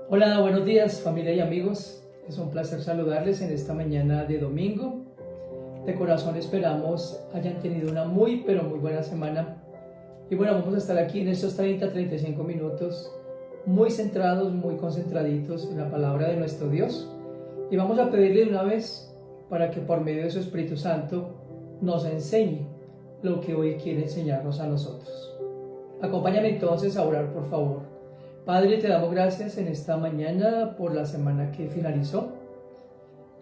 Hola, buenos días familia y amigos. Es un placer saludarles en esta mañana de domingo. De corazón esperamos hayan tenido una muy buena semana. Y bueno, vamos a estar aquí en estos 30-35 minutos muy centrados, muy concentraditos en la palabra de nuestro Dios. Y vamos a pedirle de una vez para que por medio de su Espíritu Santo nos enseñe lo que hoy quiere enseñarnos a nosotros. Acompáñame entonces a orar, por favor. Padre, te damos gracias en esta mañana por la semana que finalizó.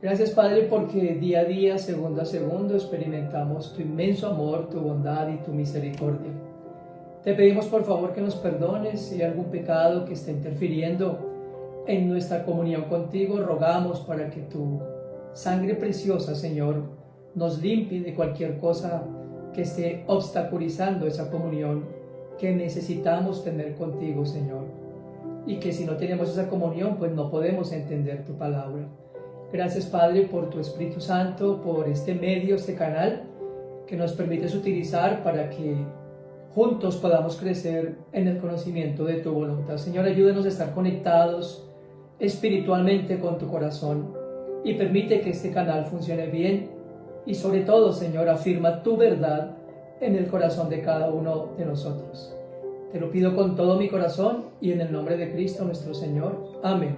Gracias, Padre, porque día a día, segundo a segundo, experimentamos tu inmenso amor, tu bondad y tu misericordia. Te pedimos, por favor, que nos perdones si hay algún pecado que esté interfiriendo en nuestra comunión contigo. Rogamos para que tu sangre preciosa, Señor, nos limpie de cualquier cosa que esté obstaculizando esa comunión que necesitamos tener contigo, Señor. Y que si no tenemos esa comunión, pues no podemos entender tu palabra. Gracias, Padre, por tu Espíritu Santo, por este medio, este canal que nos permites utilizar para que juntos podamos crecer en el conocimiento de tu voluntad. Señor, ayúdanos a estar conectados espiritualmente con tu corazón y permite que este canal funcione bien y sobre todo, Señor, afirma tu verdad en el corazón de cada uno de nosotros. Te lo pido con todo mi corazón y en el nombre de Cristo nuestro Señor. Amén.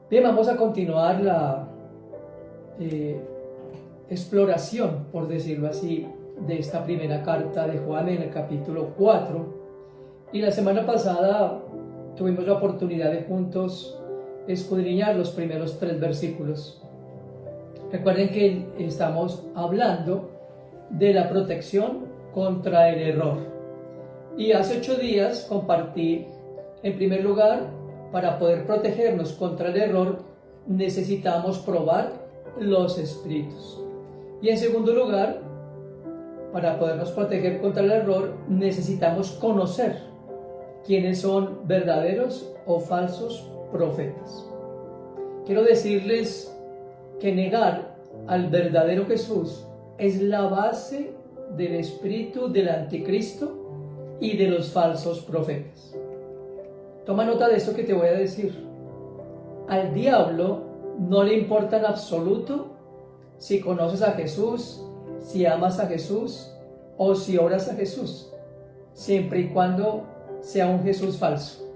Bien, vamos a continuar la exploración, por decirlo así, de esta primera carta de Juan en el capítulo 4. Y la semana pasada tuvimos la oportunidad de juntos escudriñar los primeros 3 versículos. Recuerden que estamos hablando de la protección contra el error. Y hace 8 días compartí, en primer lugar, para poder protegernos contra el error, necesitamos probar los espíritus. Y en segundo lugar, para podernos proteger contra el error, necesitamos conocer quiénes son verdaderos o falsos profetas. Quiero decirles que negar al verdadero Jesús es la base del espíritu del anticristo y de los falsos profetas. Toma nota de esto que te voy a decir. Al diablo no le importa en absoluto si conoces a Jesús, si amas a Jesús o si oras a Jesús, siempre y cuando sea un Jesús falso,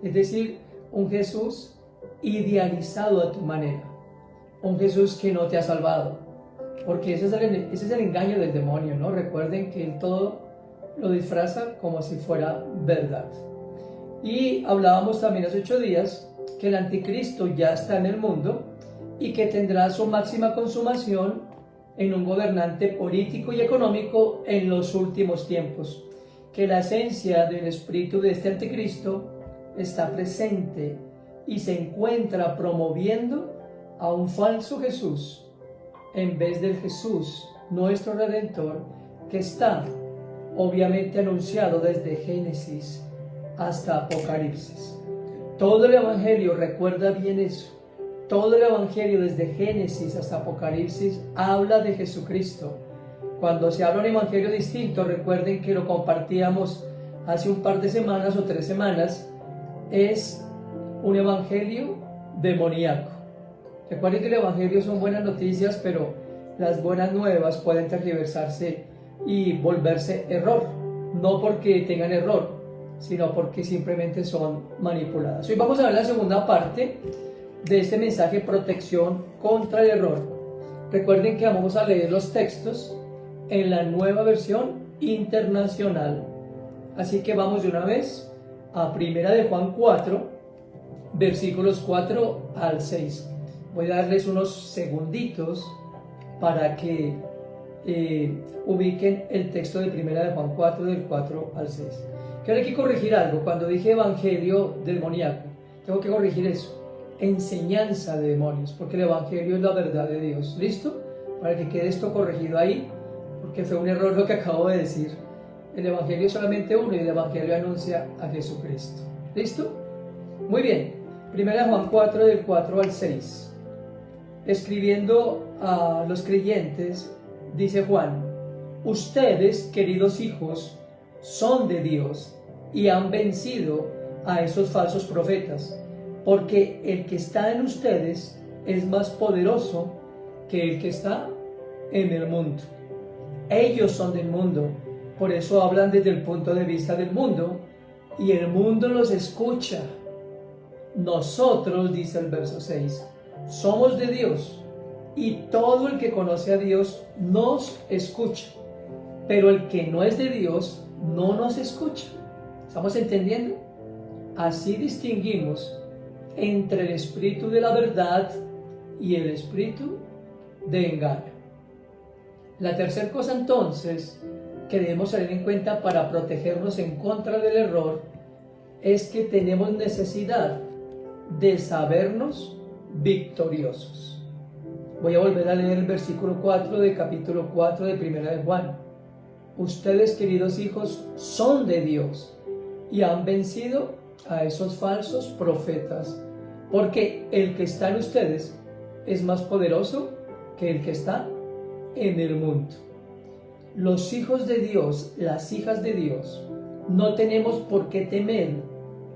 es decir, un Jesús idealizado a tu manera, un Jesús que no te ha salvado, porque ese es el engaño del demonio, ¿no? Recuerden que él todo lo disfraza como si fuera verdad. Y hablábamos también hace 8 días que el anticristo ya está en el mundo y que tendrá su máxima consumación en un gobernante político y económico en los últimos tiempos, que la esencia del espíritu de este anticristo está presente y se encuentra promoviendo a un falso Jesús en vez del Jesús, nuestro Redentor, que está obviamente anunciado desde Génesis hasta Apocalipsis. Todo el Evangelio, recuerda bien eso, todo el Evangelio desde Génesis hasta Apocalipsis habla de Jesucristo. Cuando se habla un Evangelio distinto, recuerden que lo compartíamos hace un par de semanas o 3 semanas, es un Evangelio demoníaco. Recuerden que el Evangelio son buenas noticias, pero las buenas nuevas pueden tergiversarse y volverse error, no porque tengan error, sino porque simplemente son manipuladas. Hoy vamos a ver la segunda parte de este mensaje, protección contra el error. Recuerden que vamos a leer los textos en la nueva versión internacional, así que vamos de una vez a Primera de Juan 4, versículos 4 al 6. Voy a darles unos segunditos para que ubiquen el texto de Primera de Juan 4, del 4 al 6. Quiero aquí corregir algo. Cuando dije evangelio demoníaco, tengo que corregir eso. Enseñanza de demonios, porque el evangelio es la verdad de Dios. ¿Listo? Para que quede esto corregido ahí, porque fue un error lo que acabo de decir. El evangelio es solamente uno y el evangelio anuncia a Jesucristo. ¿Listo? Muy bien. Primera de Juan 4, del 4 al 6. Escribiendo a los creyentes, dice Juan: ustedes, queridos hijos, son de Dios y han vencido a esos falsos profetas, porque el que está en ustedes es más poderoso que el que está en el mundo. Ellos son del mundo, por eso hablan desde el punto de vista del mundo, y el mundo los escucha. Nosotros, dice el verso 6, somos de Dios, y todo el que conoce a Dios nos escucha, pero el que no es de Dios no nos escucha. ¿Estamos entendiendo? Así distinguimos entre el espíritu de la verdad y el espíritu de engaño. La tercera cosa entonces que debemos tener en cuenta para protegernos en contra del error es que tenemos necesidad de sabernos victoriosos. Voy a volver a leer el versículo 4 de capítulo 4 de Primera de Juan. Ustedes, queridos hijos, son de Dios y han vencido a esos falsos profetas, porque el que está en ustedes es más poderoso que el que está en el mundo. Los hijos de Dios, las hijas de Dios, no tenemos por qué temer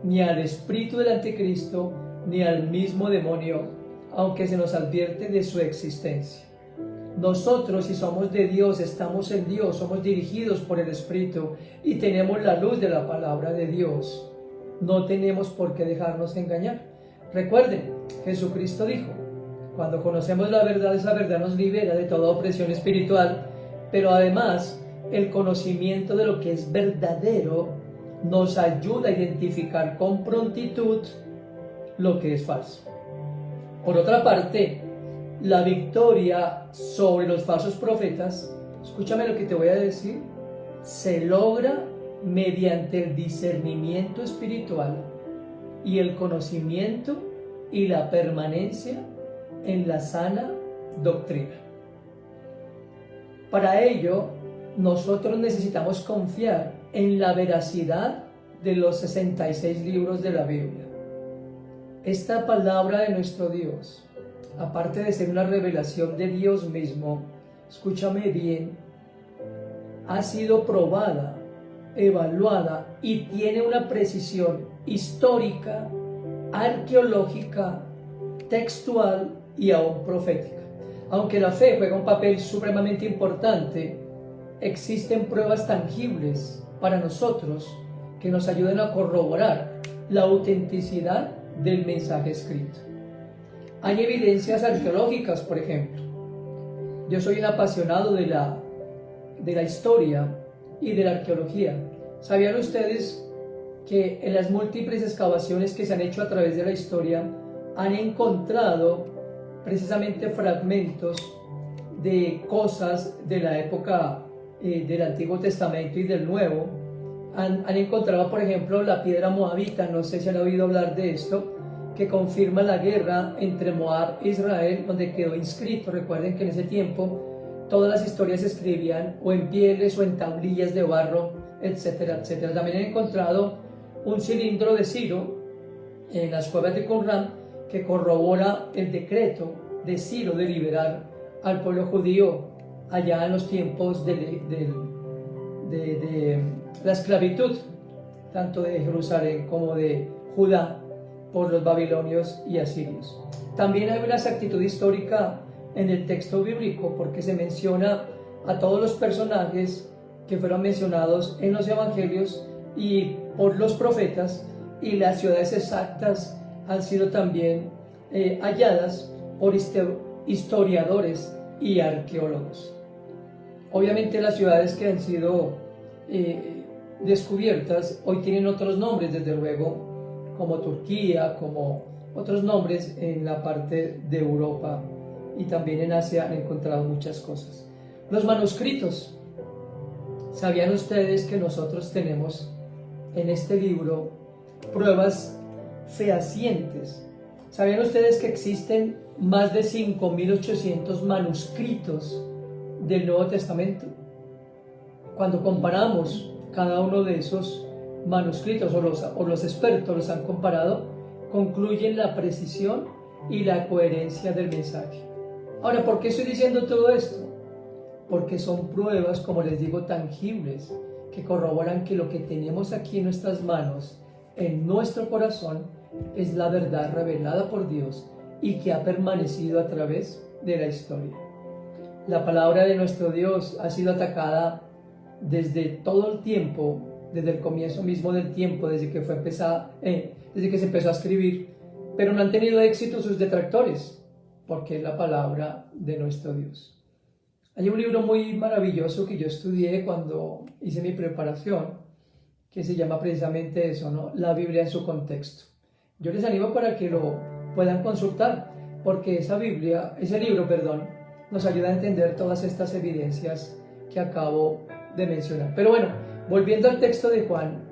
ni al espíritu del anticristo ni al mismo demonio, aunque se nos advierte de su existencia. Nosotros, si somos de Dios, estamos en Dios, somos dirigidos por el Espíritu y tenemos la luz de la palabra de Dios. No tenemos por qué dejarnos engañar. Recuerden, Jesucristo dijo, cuando conocemos la verdad, esa verdad nos libera de toda opresión espiritual, pero además el conocimiento de lo que es verdadero nos ayuda a identificar con prontitud lo que es falso. Por otra parte, la victoria sobre los falsos profetas, escúchame lo que te voy a decir, se logra mediante el discernimiento espiritual y el conocimiento y la permanencia en la sana doctrina. Para ello, nosotros necesitamos confiar en la veracidad de los 66 libros de la Biblia. Esta palabra de nuestro Dios, aparte de ser una revelación de Dios mismo, escúchame bien, ha sido probada, evaluada y tiene una precisión histórica, arqueológica, textual y aún profética. Aunque la fe juega un papel supremamente importante, existen pruebas tangibles para nosotros que nos ayudan a corroborar la autenticidad del mensaje escrito. Hay evidencias arqueológicas, por ejemplo. Yo soy un apasionado de la historia y de la arqueología. ¿Sabían ustedes que en las múltiples excavaciones que se han hecho a través de la historia han encontrado precisamente fragmentos de cosas de la época del Antiguo Testamento y del Nuevo? Han encontrado, por ejemplo, la piedra moabita, no sé si han oído hablar de esto, que confirma la guerra entre Moab e Israel, donde quedó inscrito. Recuerden que en ese tiempo todas las historias se escribían o en pieles o en tablillas de barro, etcétera, etcétera. También han encontrado un cilindro de Ciro en las cuevas de Qumran que corrobora el decreto de Ciro de liberar al pueblo judío allá en los tiempos de la esclavitud, tanto de Jerusalén como de Judá, por los babilonios y asirios. También hay una exactitud histórica en el texto bíblico, porque se menciona a todos los personajes que fueron mencionados en los evangelios y por los profetas, y las ciudades exactas han sido también halladas por historiadores y arqueólogos. Obviamente las ciudades que han sido descubiertas hoy tienen otros nombres, desde luego, como Turquía, como otros nombres en la parte de Europa, y también en Asia han encontrado muchas cosas. Los manuscritos. ¿Sabían ustedes que nosotros tenemos en este libro pruebas fehacientes? ¿Sabían ustedes que existen más de 5.800 manuscritos del Nuevo Testamento? Cuando comparamos cada uno de esos manuscritos, o los expertos los han comparado, concluyen la precisión y la coherencia del mensaje. Ahora, ¿por qué estoy diciendo todo esto? Porque son pruebas, como les digo, tangibles, que corroboran que lo que tenemos aquí en nuestras manos en nuestro corazón es la verdad revelada por Dios y que ha permanecido a través de la historia. La palabra de nuestro Dios ha sido atacada desde todo el tiempo, desde el comienzo mismo del tiempo, desde que se empezó a escribir, pero no han tenido éxito sus detractores, porque es la palabra de nuestro Dios. Hay un libro muy maravilloso que yo estudié cuando hice mi preparación, que se llama precisamente eso, ¿no? La Biblia en su contexto. Yo les animo para que lo puedan consultar, porque ese libro, nos ayuda a entender todas estas evidencias que acabo de mencionar. Pero bueno, volviendo al texto de Juan,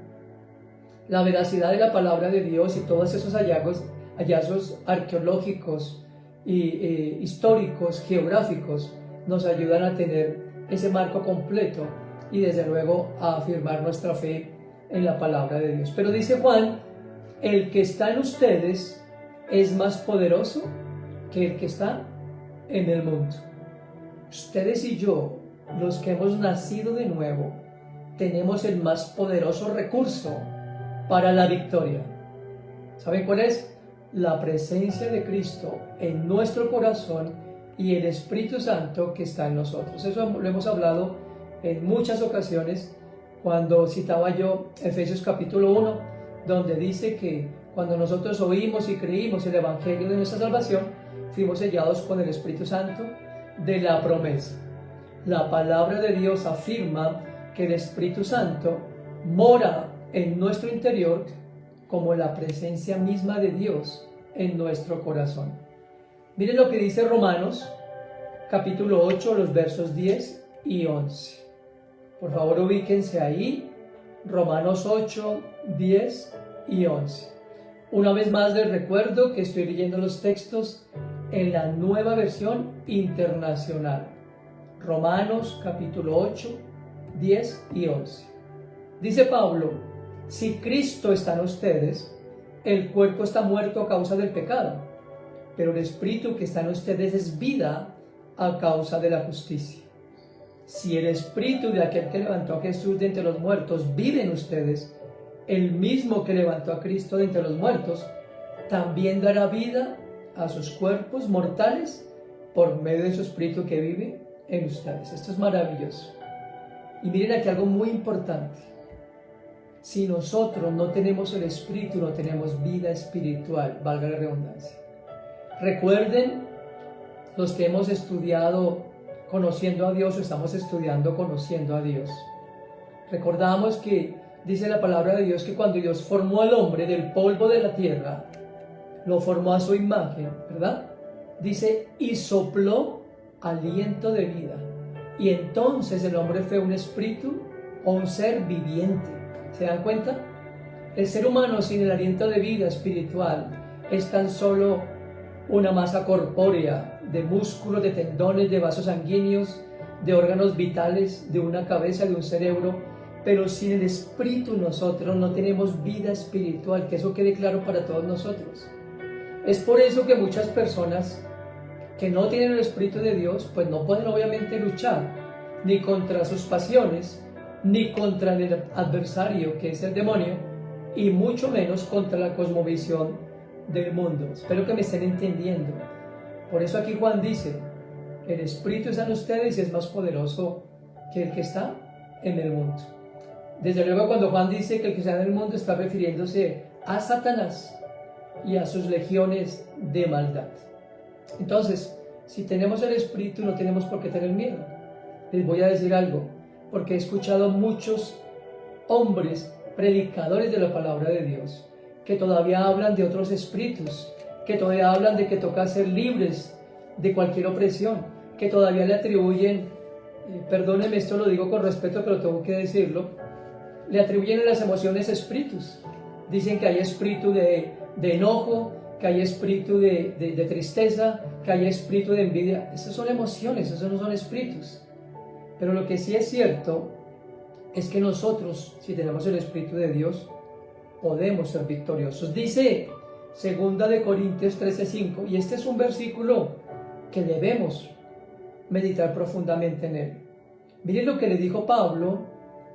la veracidad de la palabra de Dios y todos esos hallazgos arqueológicos y históricos, geográficos, nos ayudan a tener ese marco completo y desde luego a afirmar nuestra fe en la palabra de Dios. Pero dice Juan, el que está en ustedes es más poderoso que el que está en el mundo. Ustedes y yo, los que hemos nacido de nuevo, tenemos el más poderoso recurso para la victoria. ¿Saben cuál es? La presencia de Cristo en nuestro corazón y el Espíritu Santo que está en nosotros. Eso lo hemos hablado en muchas ocasiones cuando citaba yo Efesios capítulo 1, donde dice que cuando nosotros oímos y creímos el Evangelio de nuestra salvación, fuimos sellados con el Espíritu Santo de la promesa. La palabra de Dios afirma que el Espíritu Santo mora en nuestro interior como la presencia misma de Dios en nuestro corazón. Miren lo que dice Romanos capítulo 8, los versos 10 y 11. Por favor, ubíquense ahí, Romanos 8, 10 y 11. Una vez más les recuerdo que estoy leyendo los textos en la Nueva Versión Internacional. Romanos capítulo 8, 10 y 11. Dice Pablo, si Cristo está en ustedes, el cuerpo está muerto a causa del pecado, pero el espíritu que está en ustedes es vida a causa de la justicia. Si el espíritu de aquel que levantó a Jesús de entre los muertos vive en ustedes, el mismo que levantó a Cristo de entre los muertos, también dará vida a sus cuerpos mortales por medio de su espíritu que vive en ustedes. Esto es maravilloso. Y miren aquí algo muy importante. Si nosotros no tenemos el espíritu, no tenemos vida espiritual, valga la redundancia. Recuerden, los que hemos estudiado conociendo a Dios o estamos estudiando conociendo a Dios. Recordamos que dice la palabra de Dios que cuando Dios formó al hombre del polvo de la tierra, lo formó a su imagen, ¿verdad? Dice, y sopló aliento de vida. Y entonces el hombre fue un espíritu o un ser viviente. ¿Se dan cuenta? El ser humano sin el aliento de vida espiritual es tan solo una masa corpórea de músculos, de tendones, de vasos sanguíneos, de órganos vitales, de una cabeza, de un cerebro, pero sin el espíritu nosotros no tenemos vida espiritual, que eso quede claro para todos nosotros. Es por eso que muchas personas que no tienen el espíritu de Dios, pues no pueden obviamente luchar ni contra sus pasiones, ni contra el adversario que es el demonio, y mucho menos contra la cosmovisión del mundo. Espero que me estén entendiendo. Por eso aquí Juan dice, el espíritu está en ustedes y es más poderoso que el que está en el mundo. Desde luego, cuando Juan dice que el que está en el mundo está refiriéndose a Satanás y a sus legiones de maldad. Entonces, si tenemos el espíritu, no tenemos por qué tener miedo. Les voy a decir algo, porque he escuchado muchos hombres predicadores de la palabra de Dios que todavía hablan de otros espíritus, que todavía hablan de que toca ser libres de cualquier opresión, que todavía le atribuyen, perdónenme, esto lo digo con respeto, pero tengo que decirlo, le atribuyen a las emociones espíritus. Dicen que hay espíritu de enojo, que hay espíritu de tristeza, que hay espíritu de envidia. Esas son emociones, esos no son espíritus. Pero lo que sí es cierto es que nosotros, si tenemos el Espíritu de Dios, podemos ser victoriosos. Dice 2 de Corintios 13:5, y este es un versículo que debemos meditar profundamente en él. Miren lo que le dijo Pablo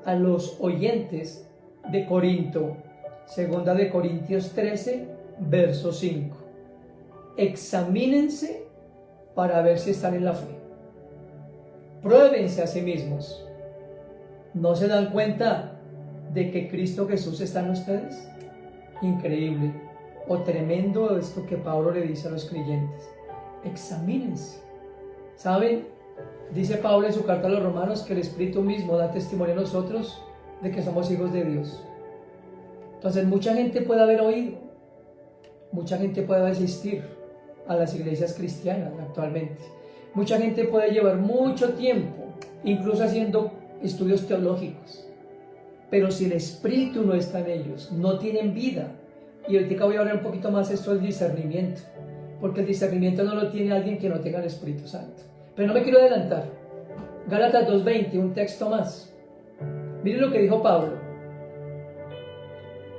a los oyentes de Corinto. Segunda de Corintios 13, verso 5. Examínense para ver si están en la fe. Pruébense a sí mismos. ¿No se dan cuenta de que Cristo Jesús está en ustedes? Increíble o tremendo esto que Pablo le dice a los creyentes. Examínense. ¿Saben? Dice Pablo en su carta a los Romanos que el Espíritu mismo da testimonio a nosotros de que somos hijos de Dios. Entonces mucha gente puede haber oído, mucha gente puede asistir a las iglesias cristianas actualmente. Mucha gente puede llevar mucho tiempo, incluso haciendo estudios teológicos. Pero si el Espíritu no está en ellos, no tienen vida. Y ahorita voy a hablar un poquito más esto del discernimiento, porque el discernimiento no lo tiene alguien que no tenga el Espíritu Santo. Pero no me quiero adelantar. Gálatas 2:20, un texto más. Miren lo que dijo Pablo.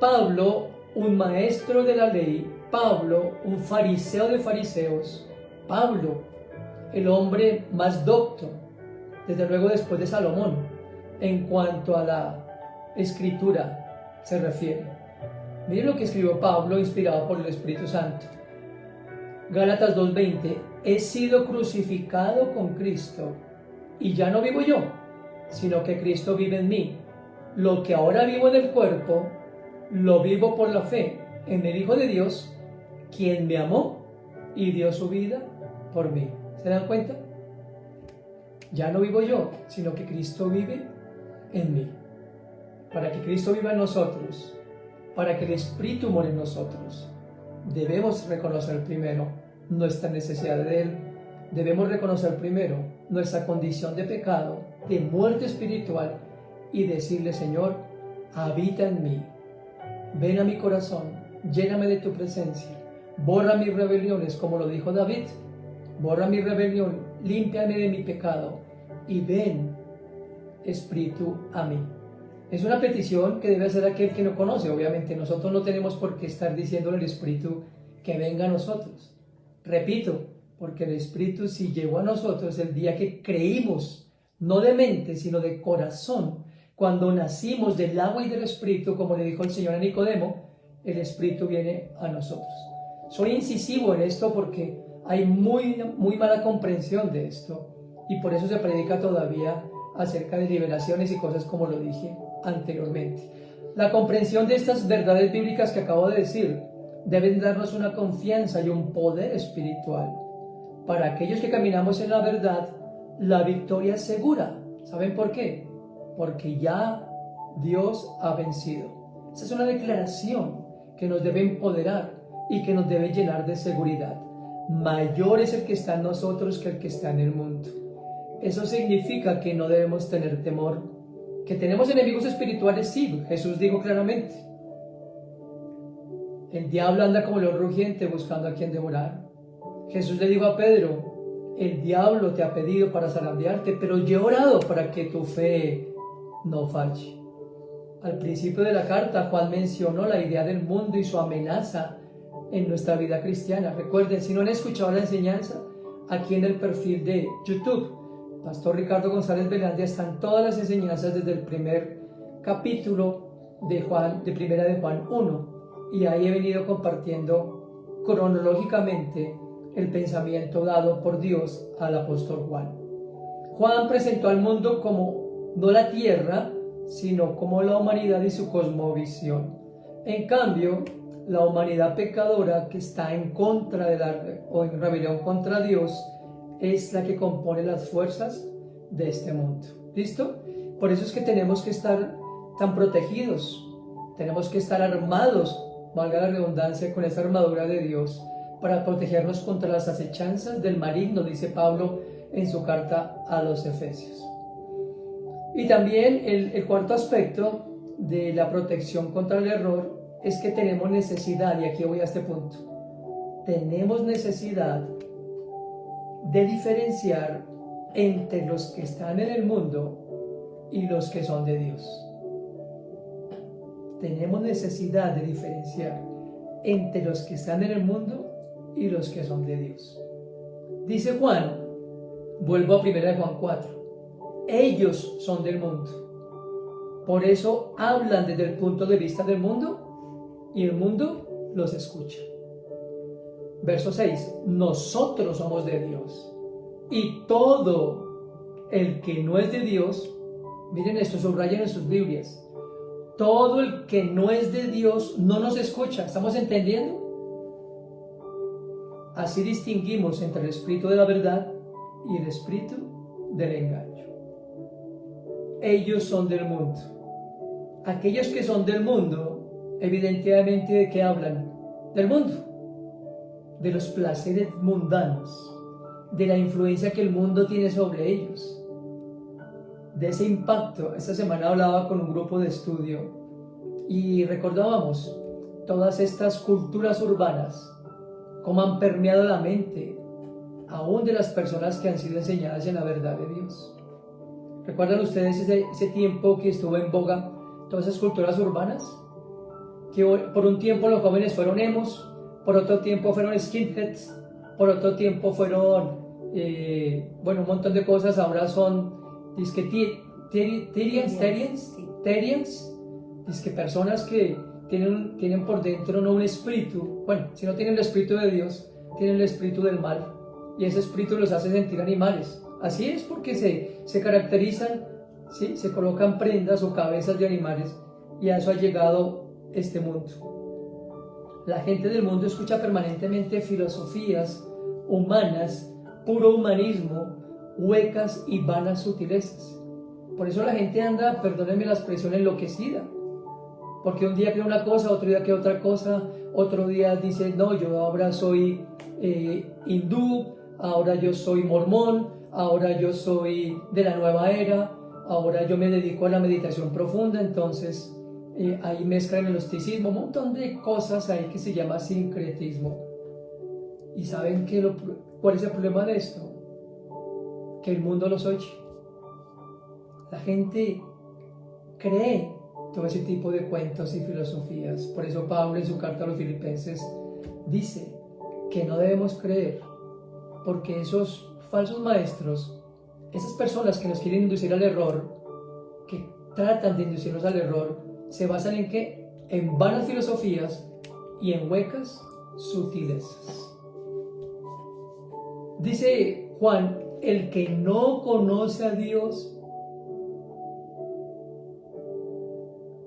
Pablo, un maestro de la ley, Pablo, un fariseo de fariseos, Pablo, el hombre más docto, desde luego después de Salomón, en cuanto a la escritura se refiere. Miren lo que escribió Pablo, inspirado por el Espíritu Santo. Gálatas 2:20, he sido crucificado con Cristo, y ya no vivo yo, sino que Cristo vive en mí. Lo que ahora vivo en el cuerpo, lo vivo por la fe en el Hijo de Dios, quien me amó y dio su vida por mí. ¿Se dan cuenta? Ya no vivo yo, sino que Cristo vive en mí. Para que Cristo viva en nosotros, para que el Espíritu more en nosotros, debemos reconocer primero nuestra necesidad de Él. Debemos reconocer primero nuestra condición de pecado, de muerte espiritual, y decirle: Señor, habita en mí, ven a mi corazón, lléname de tu presencia, borra mis rebeliones, como lo dijo David, borra mi rebelión, límpiame de mi pecado, y ven, Espíritu, a mí. Es una petición que debe hacer aquel que no conoce. Obviamente nosotros no tenemos por qué estar diciéndole al Espíritu que venga a nosotros. Repito, porque el Espíritu sí llegó a nosotros el día que creímos, no de mente, sino de corazón. Cuando nacimos del agua y del Espíritu, como le dijo el Señor a Nicodemo, el Espíritu viene a nosotros. Soy incisivo en esto porque hay muy mala comprensión de esto, y por eso se predica todavía acerca de liberaciones y cosas como lo dije anteriormente. La comprensión de estas verdades bíblicas que acabo de decir deben darnos una confianza y un poder espiritual. Para aquellos que caminamos en la verdad, la victoria es segura. ¿Saben por qué? Porque ya Dios ha vencido. Esa es una declaración que nos debe empoderar y que nos debe llenar de seguridad. Mayor es el que está en nosotros que el que está en el mundo. Eso significa que no debemos tener temor. Que tenemos enemigos espirituales, sí. Jesús dijo claramente: el diablo anda como león rugiente buscando a quien devorar. Jesús le dijo a Pedro: el diablo te ha pedido para zarandearte, pero yo he orado para que tu fe no falle. Al principio de la carta, Juan mencionó la idea del mundo y su amenaza en nuestra vida cristiana. Recuerden, si no han escuchado la enseñanza, aquí en el perfil de YouTube, Pastor Ricardo González Velandia, están todas las enseñanzas desde el primer capítulo de Primera de Juan 1, y ahí he venido compartiendo cronológicamente el pensamiento dado por Dios al apóstol Juan. Juan presentó al mundo como no la tierra, sino como la humanidad y su cosmovisión. En cambio, la humanidad pecadora que está en contra o en rebelión contra Dios es la que compone las fuerzas de este mundo. ¿Listo? Por eso es que tenemos que estar tan protegidos, tenemos que estar armados, valga la redundancia, con esa armadura de Dios para protegernos contra las acechanzas del maligno, dice Pablo en su carta a los Efesios. Y también el cuarto aspecto de la protección contra el error es que tenemos necesidad, y aquí voy a este punto, tenemos necesidad de diferenciar entre los que están en el mundo y los que son de Dios. Tenemos necesidad de diferenciar entre los que están en el mundo y los que son de Dios. Dice Juan, vuelvo a 1 Juan 4, ellos son del mundo. Por eso hablan desde el punto de vista del mundo. y el mundo los escucha. Verso 6, nosotros somos de Dios y todo el que no es de Dios, miren esto, subrayen en sus Biblias, todo el que no es de Dios no nos escucha. ¿Estamos entendiendo? Así distinguimos entre el espíritu de la verdad y el espíritu del engaño. Ellos son del mundo. Aquellos que son del mundo, evidentemente, ¿de qué hablan? Del mundo, de los placeres mundanos, de la influencia que el mundo tiene sobre ellos, de ese impacto. Esta semana hablaba con un grupo de estudio y recordábamos todas estas culturas urbanas, cómo han permeado la mente aún de las personas que han sido enseñadas en la verdad de Dios. ¿Recuerdan ustedes ese tiempo que estuvo en boga todas esas culturas urbanas? Que por un tiempo los jóvenes fueron emos, por otro tiempo fueron skinheads, por otro tiempo fueron, un montón de cosas. Ahora son, Terians, disque personas que tienen por dentro no un espíritu, si no tienen el espíritu de Dios, tienen el espíritu del mal, y ese espíritu los hace sentir animales. Así es, porque se caracterizan, ¿sí? Se colocan prendas o cabezas de animales, y a eso ha llegado este mundo. La gente del mundo escucha permanentemente filosofías humanas, puro humanismo, huecas y vanas sutilezas. Por eso la gente anda, perdónenme la expresión, enloquecida, porque un día cree una cosa, otro día cree otra cosa, otro día dice, no, yo ahora soy hindú, ahora yo soy mormón, ahora yo soy de la nueva era, ahora yo me dedico a la meditación profunda. Entonces ahí mezclan el gnosticismo, un montón de cosas ahí que se llama sincretismo. ¿Y saben cuál es el problema de esto? Que el mundo los oye. La gente cree todo ese tipo de cuentos y filosofías. Por eso Pablo en su carta a los Filipenses dice que no debemos creer, porque esos falsos maestros, esas personas que nos quieren inducir al error, que tratan de inducirnos al error, se basan en ¿qué? En vanas filosofías y en huecas sutilezas. Dice Juan, el que no conoce a Dios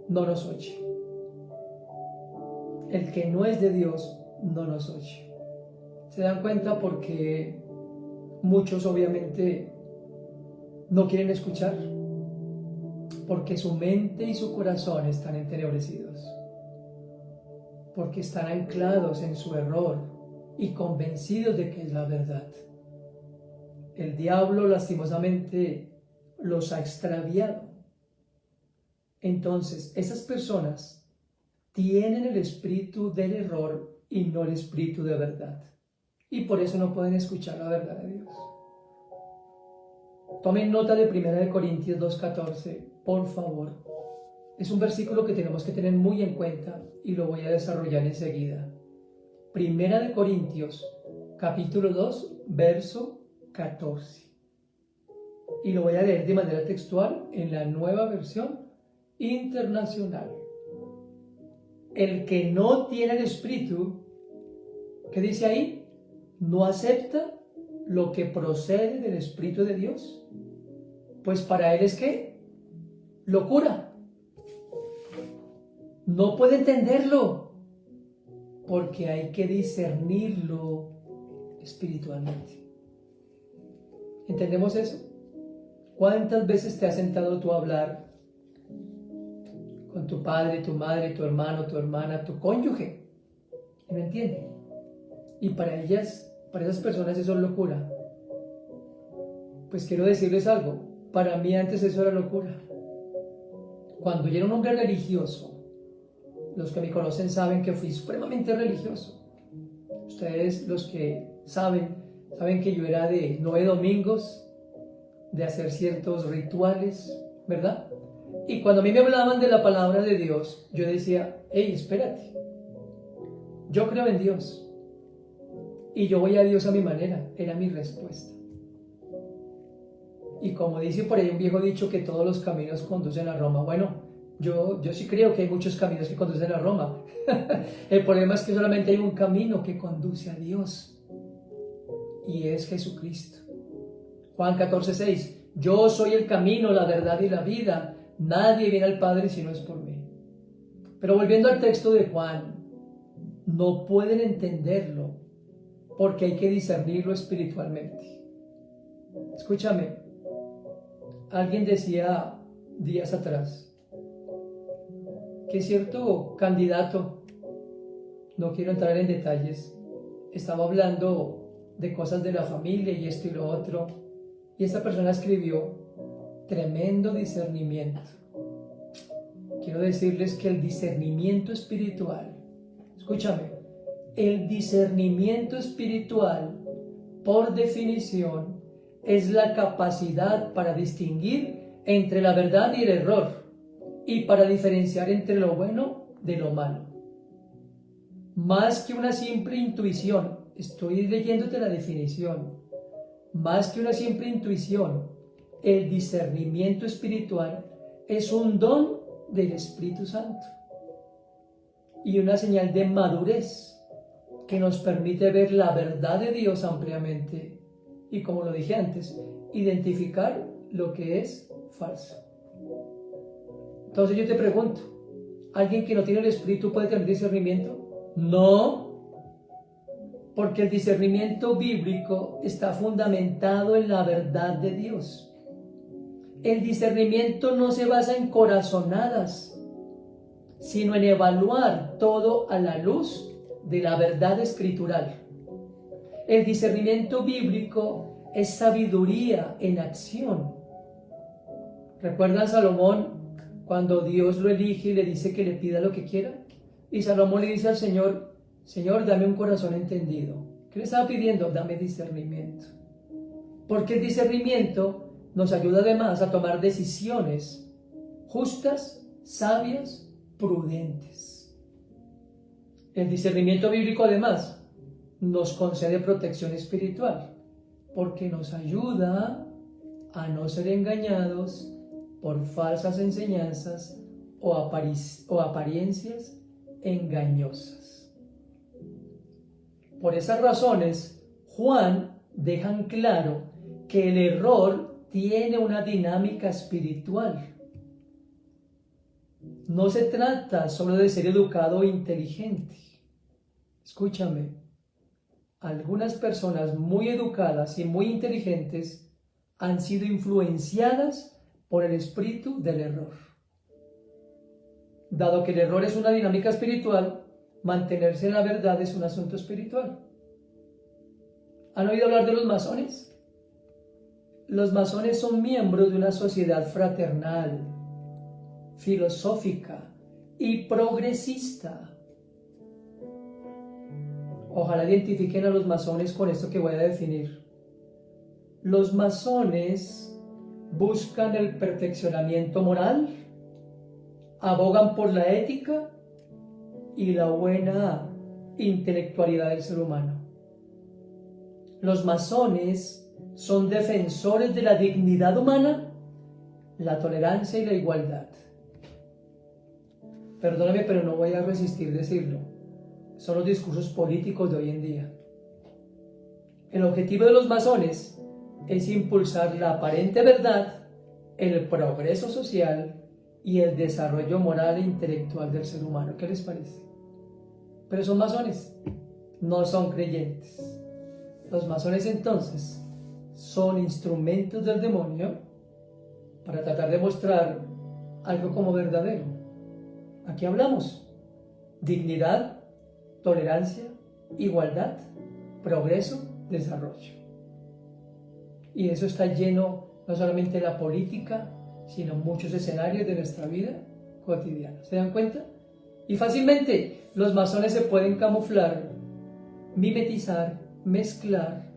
no nos oye. El que no es de Dios no nos oye. ¿Se dan cuenta? Porque muchos obviamente no quieren escuchar, porque su mente y su corazón están entenebrecidos, porque están anclados en su error y convencidos de que es la verdad. El diablo lastimosamente los ha extraviado. Entonces, esas personas tienen el espíritu del error y no el espíritu de verdad. Y por eso no pueden escuchar la verdad de Dios. Tomen nota de 1 Corintios 2:14, por favor. Es un versículo que tenemos que tener muy en cuenta y lo voy a desarrollar enseguida. 1 Corintios, capítulo 2, verso 14. Y lo voy a leer de manera textual en la Nueva Versión Internacional. El que no tiene el espíritu, ¿qué dice ahí? No acepta lo que procede del Espíritu de Dios, pues para él es ¿qué? Locura. No puede entenderlo, porque hay que discernirlo espiritualmente. ¿Entendemos eso? ¿Cuántas veces te has sentado tú a hablar con tu padre, tu madre, tu hermano, tu hermana, tu cónyuge? ¿Y no entienden? Y para esas personas eso es locura. Pues quiero decirles algo. Para mí antes eso era locura. Cuando yo era un hombre religioso, los que me conocen saben que fui supremamente religioso. Ustedes, los que saben que yo era de 9 domingos, de hacer ciertos rituales, ¿verdad? Y cuando a mí me hablaban de la palabra de Dios, yo decía, hey, espérate, yo creo en Dios y yo voy a Dios a mi manera. Era mi respuesta. Y como dice por ahí un viejo dicho, que todos los caminos conducen a Roma. Bueno, Yo sí creo que hay muchos caminos que conducen a Roma. El problema es que solamente hay un camino que conduce a Dios, y es Jesucristo. Juan 14:6, yo soy el camino, la verdad y la vida. Nadie viene al Padre si no es por mí. Pero volviendo al texto de Juan, no pueden entenderlo porque hay que discernirlo espiritualmente. Escúchame, alguien decía días atrás que cierto candidato, no quiero entrar en detalles, estaba hablando de cosas de la familia y esto y lo otro, y esta persona escribió: tremendo discernimiento. Quiero decirles que el discernimiento espiritual, escúchame, el discernimiento espiritual, por definición, es la capacidad para distinguir entre la verdad y el error, y para diferenciar entre lo bueno de lo malo. Más que una simple intuición, estoy leyéndote la definición, más que una simple intuición, el discernimiento espiritual es un don del Espíritu Santo y una señal de madurez que nos permite ver la verdad de Dios ampliamente y, como lo dije antes, identificar lo que es falso. Entonces yo te pregunto, ¿alguien que no tiene el Espíritu puede tener discernimiento? No, porque el discernimiento bíblico está fundamentado en la verdad de Dios. El discernimiento no se basa en corazonadas, sino en evaluar todo a la luz de la verdad escritural. El discernimiento bíblico es sabiduría en acción. ¿Recuerdan a Salomón cuando Dios lo elige y le dice que le pida lo que quiera? Y Salomón le dice al Señor: Señor, dame un corazón entendido. ¿Qué le estaba pidiendo? Dame discernimiento. Porque el discernimiento nos ayuda además a tomar decisiones justas, sabias, prudentes. El discernimiento bíblico además nos concede protección espiritual, porque nos ayuda a no ser engañados por falsas enseñanzas o apariencias engañosas. Por esas razones, Juan deja en claro que el error tiene una dinámica espiritual. No se trata solo de ser educado o inteligente. Escúchame, algunas personas muy educadas y muy inteligentes han sido influenciadas por el espíritu del error. Dado que el error es una dinámica espiritual, mantenerse en la verdad es un asunto espiritual. ¿Han oído hablar de los masones? Los masones son miembros de una sociedad fraternal, filosófica y progresista. Ojalá identifiquen a los masones con esto que voy a definir. Los masones buscan el perfeccionamiento moral, abogan por la ética y la buena intelectualidad del ser humano. Los masones son defensores de la dignidad humana, la tolerancia y la igualdad. Perdóname, pero no voy a resistir decirlo. Son los discursos políticos de hoy en día. El objetivo de los masones es impulsar la aparente verdad, el progreso social y el desarrollo moral e intelectual del ser humano. ¿Qué les parece? Pero son masones, no son creyentes. Los masones entonces son instrumentos del demonio para tratar de mostrar algo como verdadero. Aquí hablamos: dignidad, tolerancia, igualdad, progreso, desarrollo. Y eso está lleno no solamente de la política, sino muchos escenarios de nuestra vida cotidiana. ¿Se dan cuenta? Y fácilmente los masones se pueden camuflar, mimetizar, mezclar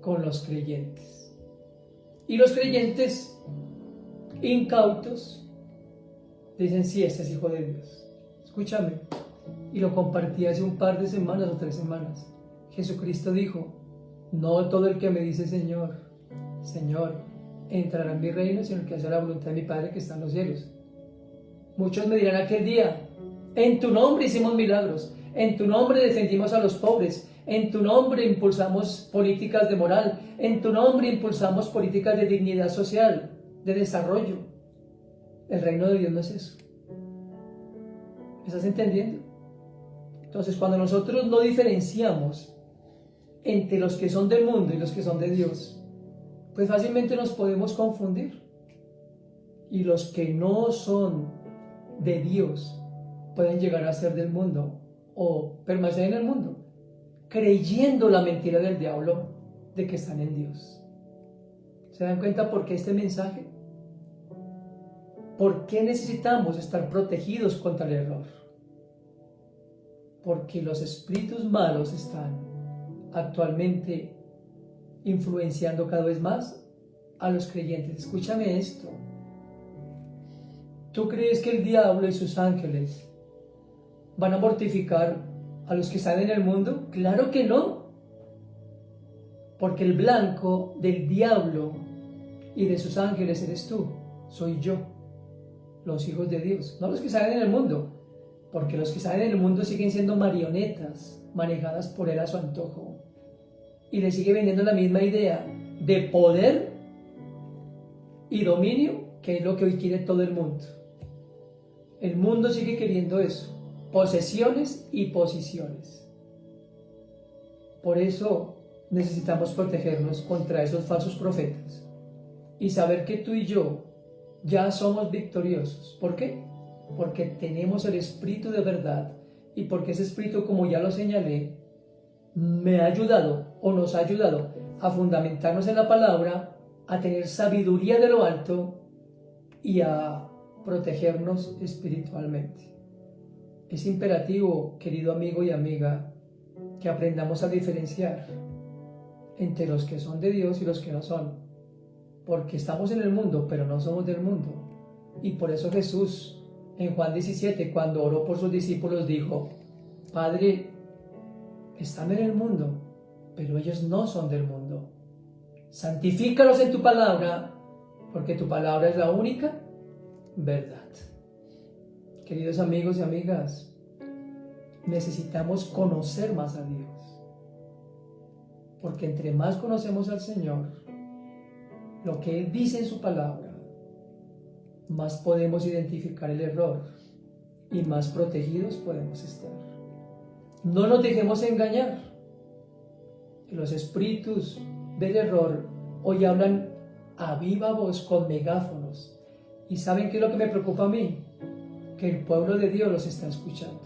con los creyentes. Y los creyentes incautos dicen: sí, este es hijo de Dios. Escúchame, y lo compartí hace un par de semanas o 3 semanas. Jesucristo dijo: no todo el que me dice Señor, Señor, entrará en mi reino, sino el que hace la voluntad de mi Padre que está en los cielos. Muchos me dirán aquel día, en tu nombre hicimos milagros, en tu nombre defendimos a los pobres, en tu nombre impulsamos políticas de moral, en tu nombre impulsamos políticas de dignidad social, de desarrollo. El reino de Dios no es eso. ¿Me estás entendiendo? Entonces, cuando nosotros no diferenciamos entre los que son del mundo y los que son de Dios, pues fácilmente nos podemos confundir. Y los que no son de Dios pueden llegar a ser del mundo o permanecer en el mundo, creyendo la mentira del diablo de que están en Dios. ¿Se dan cuenta por qué este mensaje? ¿Por qué necesitamos estar protegidos contra el error? Porque los espíritus malos están actualmente influenciando cada vez más a los creyentes. Escúchame esto. ¿Tú crees que el diablo y sus ángeles van a mortificar a los que están en el mundo? Claro que no. Porque el blanco del diablo y de sus ángeles eres tú, soy yo, los hijos de Dios, no los que están en el mundo. Porque los que están en el mundo siguen siendo marionetas manejadas por él a su antojo. Y le sigue vendiendo la misma idea de poder y dominio, que es lo que hoy quiere todo el mundo. El mundo sigue queriendo eso, posesiones y posiciones. Por eso necesitamos protegernos contra esos falsos profetas y saber que tú y yo ya somos victoriosos. ¿Por qué? Porque tenemos el Espíritu de verdad y porque ese Espíritu, como ya lo señalé, me ha ayudado o nos ha ayudado a fundamentarnos en la palabra, a tener sabiduría de lo alto y a protegernos espiritualmente. Es imperativo, querido amigo y amiga, que aprendamos a diferenciar entre los que son de Dios y los que no son, porque estamos en el mundo, pero no somos del mundo. Y por eso Jesús, en Juan 17, cuando oró por sus discípulos, dijo: Padre, están en el mundo, pero ellos no son del mundo. Santifícalos en tu palabra, porque tu palabra es la única verdad. Queridos amigos y amigas, necesitamos conocer más a Dios, porque entre más conocemos al Señor, lo que Él dice en su palabra, más podemos identificar el error y más protegidos podemos estar. No nos dejemos engañar. Los espíritus del error hoy hablan a viva voz con megáfonos. ¿Y saben qué es lo que me preocupa a mí? Que el pueblo de Dios los está escuchando.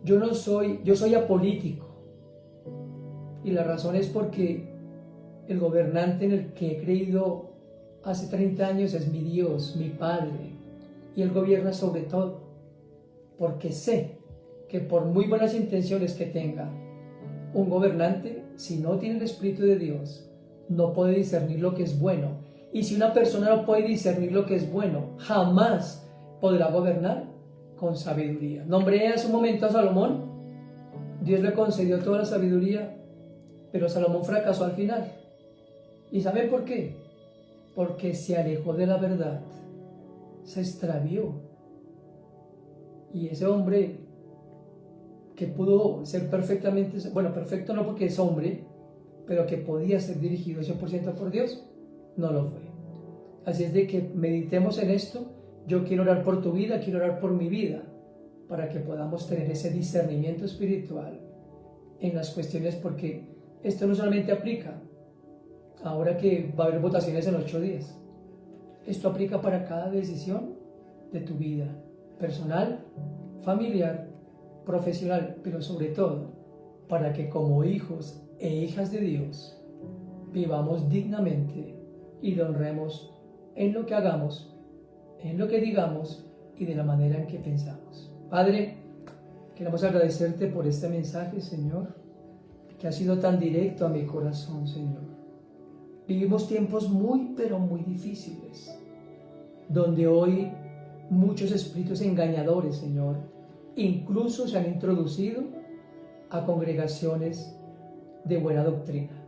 Yo soy apolítico. Y la razón es porque el gobernante en el que he creído hace 30 años es mi Dios, mi Padre. Y Él gobierna sobre todo. Porque sé que por muy buenas intenciones que tenga un gobernante, si no tiene el Espíritu de Dios, no puede discernir lo que es bueno. Y si una persona no puede discernir lo que es bueno, jamás podrá gobernar con sabiduría. Nombré hace un momento a Salomón. Dios le concedió toda la sabiduría, pero Salomón fracasó al final. ¿Y saben por qué? Porque se alejó de la verdad, se extravió. Y ese hombre que pudo ser perfectamente, bueno, perfecto no porque es hombre, pero que podía ser dirigido 100% por Dios, no lo fue. Así es de que meditemos en esto. Yo quiero orar por tu vida, quiero orar por mi vida, para que podamos tener ese discernimiento espiritual en las cuestiones, porque esto no solamente aplica ahora que va a haber votaciones en 8 días. Esto aplica para cada decisión de tu vida, personal, familiar, profesional, pero sobre todo para que como hijos e hijas de Dios vivamos dignamente y le honremos en lo que hagamos, en lo que digamos y de la manera en que pensamos. Padre, queremos agradecerte por este mensaje, Señor, que ha sido tan directo a mi corazón, Señor. Vivimos tiempos muy, pero muy difíciles, donde hoy muchos espíritus engañadores, Señor, incluso se han introducido a congregaciones de buena doctrina.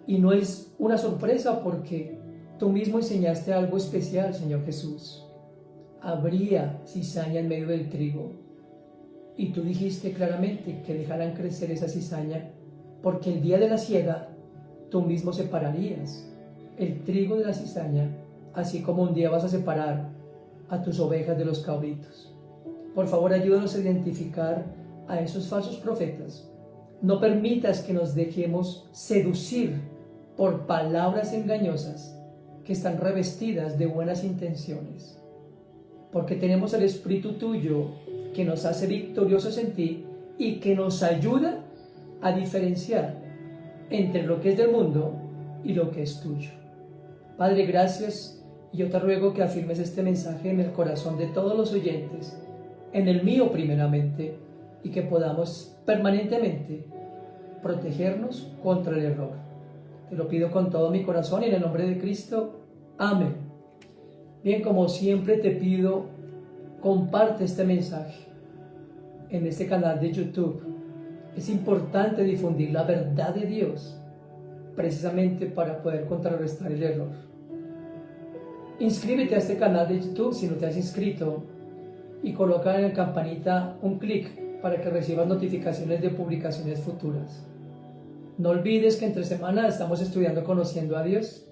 Y no es una sorpresa porque tú mismo enseñaste algo especial, Señor Jesús. habría cizaña en medio del trigo. Y tú dijiste claramente que dejaran crecer esa cizaña, porque el día de la siega tú mismo separarías el trigo de la cizaña, así como un día vas a separar a tus ovejas de los cabritos. Por favor, ayúdanos a identificar a esos falsos profetas. No permitas que nos dejemos seducir por palabras engañosas que están revestidas de buenas intenciones, porque tenemos el Espíritu tuyo que nos hace victoriosos en ti y que nos ayuda a diferenciar entre lo que es del mundo y lo que es tuyo. Padre, gracias, y yo te ruego que afirmes este mensaje en el corazón de todos los oyentes, en el mío primeramente, y que podamos permanentemente protegernos contra el error. Te lo pido con todo mi corazón y en el nombre de Cristo. Amén. Bien, como siempre te pido, comparte este mensaje en este canal de YouTube. Es importante difundir la verdad de Dios, precisamente para poder contrarrestar el error. Inscríbete a este canal de YouTube si no te has inscrito y coloca en la campanita un clic para que recibas notificaciones de publicaciones futuras. No olvides que entre semana estamos estudiando Conociendo a Dios.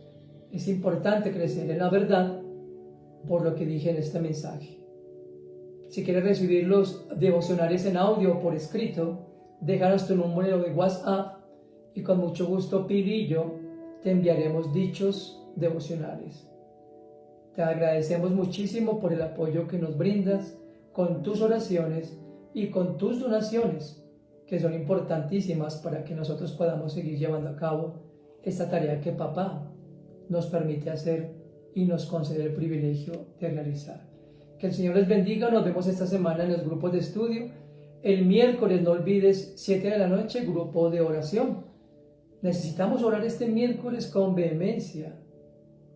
Es importante crecer en la verdad, por lo que dije en este mensaje. Si quieres recibir los devocionales en audio o por escrito, déjanos tu número de WhatsApp y con mucho gusto Pili y yo te enviaremos dichos devocionales. Te agradecemos muchísimo por el apoyo que nos brindas con tus oraciones y con tus donaciones, que son importantísimas para que nosotros podamos seguir llevando a cabo esta tarea que Papá nos permite hacer y nos concede el privilegio de realizar. Que el Señor les bendiga. Nos vemos esta semana en los grupos de estudio. El miércoles, no olvides, 7 de la noche, grupo de oración. Necesitamos orar este miércoles con vehemencia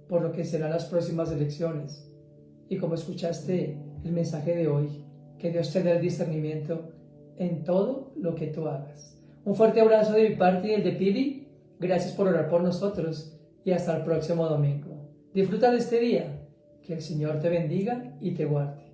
por lo que serán las próximas elecciones. Y como escuchaste el mensaje de hoy, que Dios te dé el discernimiento en todo lo que tú hagas. Un fuerte abrazo de mi parte y el de Pili. Gracias por orar por nosotros y hasta el próximo domingo. Disfruta de este día. Que el Señor te bendiga y te guarde.